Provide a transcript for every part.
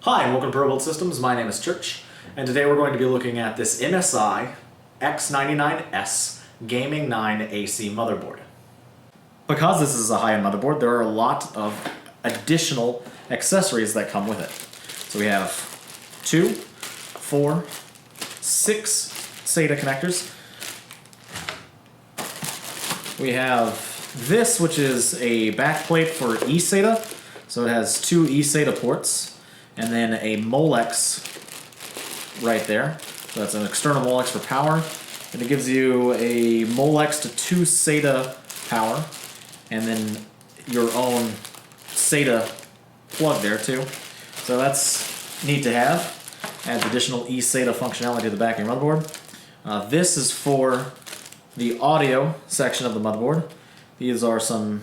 Hi, and welcome to Promotional Systems. My name is Church, and today we're going to be looking at this MSI X99S Gaming 9 AC motherboard. Because this is a high-end motherboard, there are a lot of additional accessories that come with it. So we have 2, 4, 6 SATA connectors. We have this, which is a backplate for eSATA. So it has 2 eSATA ports. And then a Molex right there. So that's an external Molex for power. And it gives you a Molex to 2 SATA power. And then your own SATA plug there too. So that's neat to have. Adds additional eSATA functionality to the back of your motherboard. This is for the audio section of the motherboard. These are some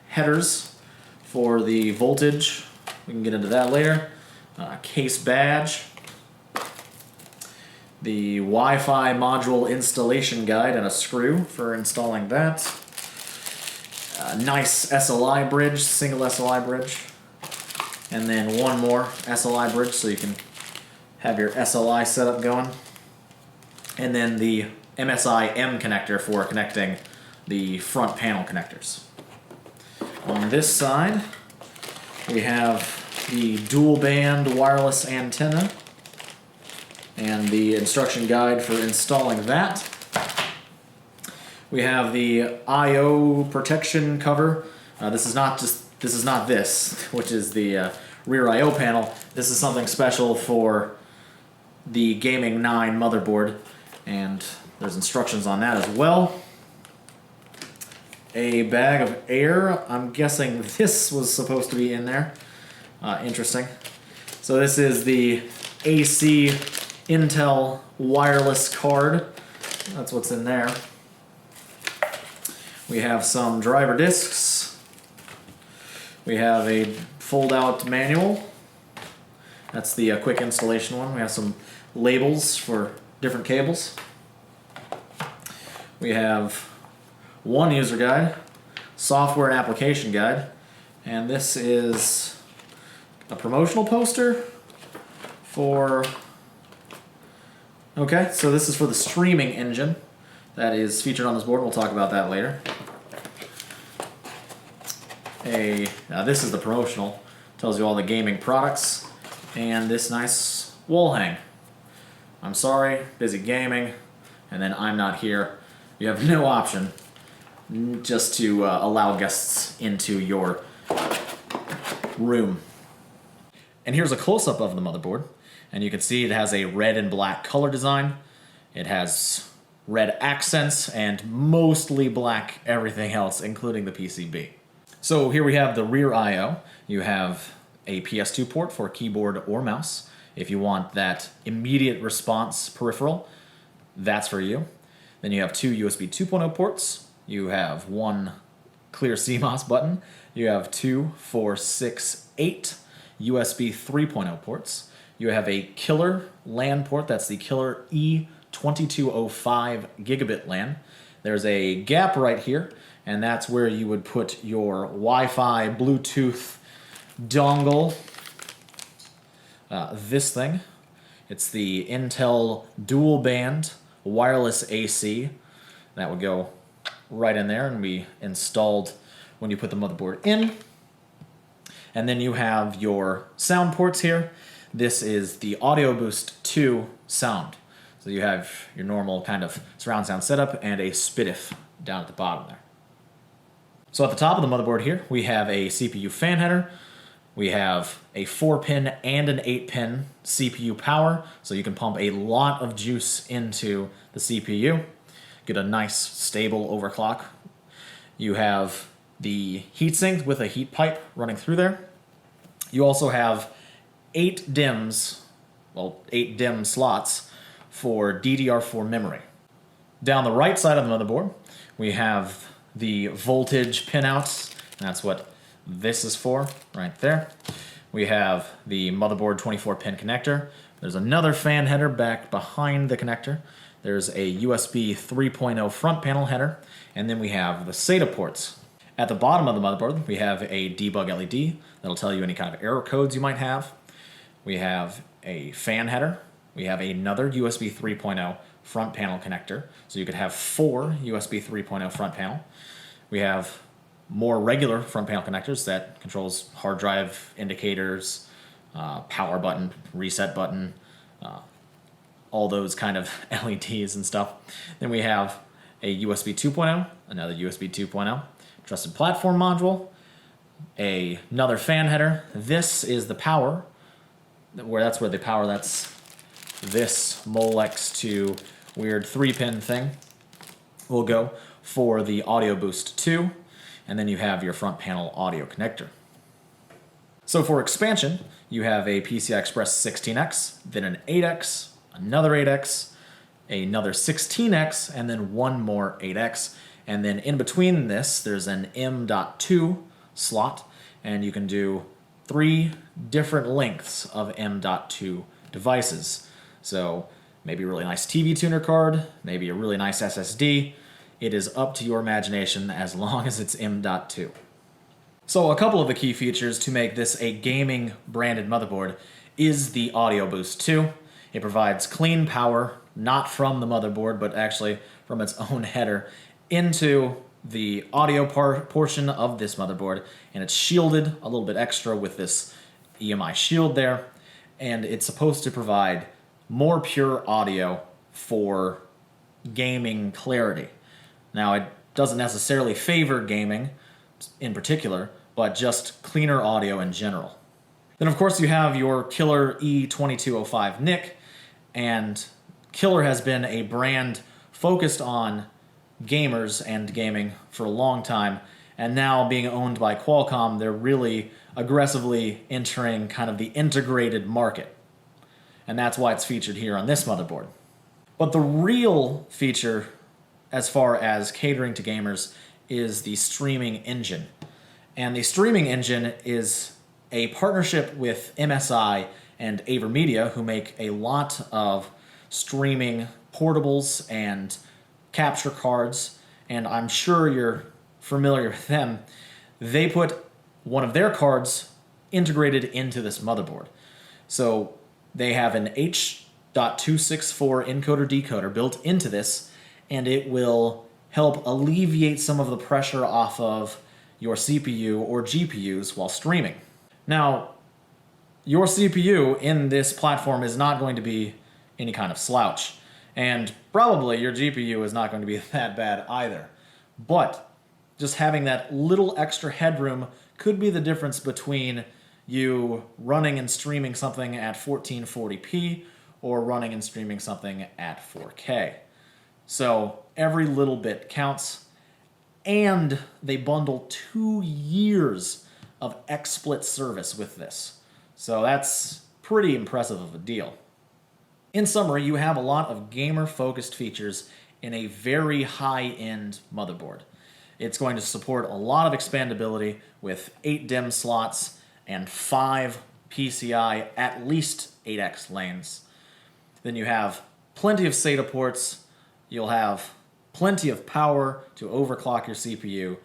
headers for the voltage. We can get into that later. Case badge, the Wi-Fi module installation guide and a screw for installing that, a nice SLI bridge, single SLI bridge, and then one more SLI bridge so you can have your SLI setup going, and then the MSI M connector for connecting the front panel connectors. On this side we have the dual band wireless antenna and the instruction guide for installing that. We have the I/O protection cover. This is not this, which is the rear I/O panel. This is something special for the Gaming 9 motherboard, and there's instructions on that as well. A bag of air. I'm guessing this was supposed to be in there. Interesting. So this is the AC Intel wireless card. That's what's in there. We have some driver discs. We have a fold-out manual. That's the quick installation one. We have some labels for different cables. We have one user guide, software and application guide, and this is a promotional poster for... Okay, so this is for the streaming engine that is featured on this board. We'll talk about that later. This is the promotional. Tells you all the gaming products. And this nice wall hang. I'm sorry, busy gaming, and then I'm not here. You have no option just to allow guests into your room. And here's a close-up of the motherboard, and you can see it has a red and black color design. It has red accents and mostly black everything else, including the PCB. So here we have the rear I/O. You have a PS2 port for keyboard or mouse. If you want that immediate response peripheral, that's for you. Then you have 2 USB 2.0 ports. You have 1 clear CMOS button. You have 2, 4, 6, 8 USB 3.0 ports. You have a killer LAN port, that's the killer E2205 gigabit LAN. There's a gap right here, and that's where you would put your Wi-Fi Bluetooth dongle. This thing, it's the Intel dual band wireless AC. That would go right in there and be installed when you put the motherboard in. And then you have your sound ports here. This is the Audio Boost 2 sound. So you have your normal kind of surround sound setup and a SPDIF down at the bottom there. So at the top of the motherboard here, we have a CPU fan header. We have a 4-pin and an 8-pin CPU power, so you can pump a lot of juice into the CPU. Get a nice, stable overclock. You have the heatsink with a heat pipe running through there. You also have 8 DIMMs, well, 8 DIMM slots for DDR4 memory. Down the right side of the motherboard, we have the voltage pinouts, and that's what this is for, right there. We have the motherboard 24-pin connector. There's another fan header back behind the connector. There's a USB 3.0 front panel header, and then we have the SATA ports. At the bottom of the motherboard, we have a debug LED that'll tell you any kind of error codes you might have. We have a fan header. We have another USB 3.0 front panel connector. So you could have 4 USB 3.0 front panel. We have more regular front panel connectors that controls hard drive indicators, power button, reset button, all those kind of LEDs and stuff. Then we have a USB 2.0, another USB 2.0, trusted platform module, another fan header. This is the power, that's where the power, that's this Molex 2 weird 3-pin thing will go for the Audio Boost 2, and then you have your front panel audio connector. So for expansion, you have a PCI Express 16X, then an 8X, another 8X, another 16X, and then one more 8X. And then in between this, there's an M.2 slot, and you can do 3 different lengths of M.2 devices. So maybe a really nice TV tuner card, maybe a really nice SSD. It is up to your imagination as long as it's M.2. So a couple of the key features to make this a gaming branded motherboard is the Audio Boost 2. It provides clean power, not from the motherboard, but actually from its own header, into the audio portion of this motherboard, and it's shielded a little bit extra with this EMI shield there, and it's supposed to provide more pure audio for gaming clarity. Now, it doesn't necessarily favor gaming in particular, but just cleaner audio in general. Then, of course, you have your killer E2205 NIC, and Killer has been a brand focused on gamers and gaming for a long time, and now being owned by Qualcomm, they're really aggressively entering kind of the integrated market. And that's why it's featured here on this motherboard. But the real feature, as far as catering to gamers, is the streaming engine. And the streaming engine is a partnership with MSI and AverMedia, who make a lot of streaming portables and capture cards, and I'm sure you're familiar with them. They put one of their cards integrated into this motherboard. So they have an H.264 encoder decoder built into this, and it will help alleviate some of the pressure off of your CPU or GPUs while streaming. Now, your CPU in this platform is not going to be any kind of slouch, and probably your GPU is not going to be that bad either. But just having that little extra headroom could be the difference between you running and streaming something at 1440p or running and streaming something at 4K. So every little bit counts, and they bundle 2 years of XSplit service with this. So that's pretty impressive of a deal. In summary, you have a lot of gamer-focused features in a very high-end motherboard. It's going to support a lot of expandability with 8 DIMM slots and 5 PCI, at least 8X lanes. Then you have plenty of SATA ports, you'll have plenty of power to overclock your CPU,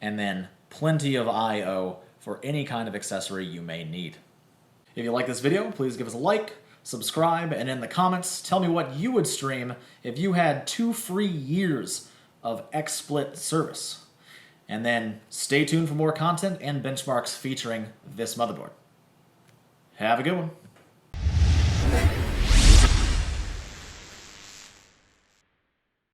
and then plenty of I/O for any kind of accessory you may need. If you like this video, please give us a like, subscribe, and in the comments, tell me what you would stream if you had 2 free years of XSplit service. And then stay tuned for more content and benchmarks featuring this motherboard. Have a good one.